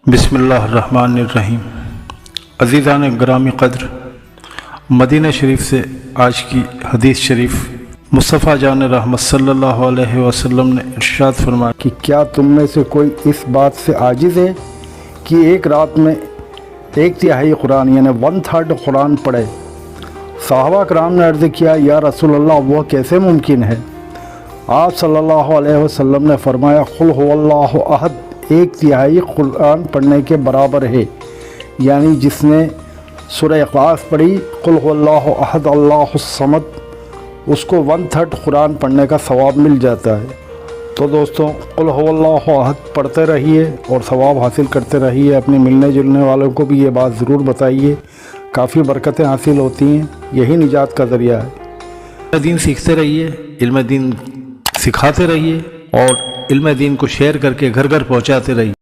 बिस्मिल्लाहिर्रहमानिर्रहीम। अज़ीज़ान ग्रामी क़द्र, मदीना शरीफ से आज की हदीस शरीफ मुस्तफ़ा जान रहमत सल्लल्लाहु अलैहि वसल्लम ने इरशाद फरमाया कि क्या तुम में से कोई इस बात से आजिज़ है कि एक रात में 1/3 कुरान यानी 1/3 कुरान पढ़े। सहाबा कराम ने अर्ज़ किया, या रसूल अल्लाह, वह कैसे मुमकिन है? आप सल्लल्लाहु अलैहि वसल्लम ने फरमाया, कुल हुवल्लाहु अहद 1/3 कुरान पढ़ने के बराबर है। यानी जिसने सूरह इखलास पढ़ी, कुल हुवल्लाहु अहद अल्लाहुस समद, उसको 1/3 कुरान पढ़ने का सवाब मिल जाता है। तो दोस्तों, कुल हुवल्लाहु अहद पढ़ते रहिए और सवाब हासिल करते रहिए। अपने मिलने जुलने वालों को भी ये बात ज़रूर बताइए, काफ़ी बरकतें हासिल होती हैं, यही निजात का ज़रिया है। दीन सीखते रहिए, इल्म दीन सिखाते रहिए और इल्म दीन को शेयर करके घर घर पहुँचाते रहिए।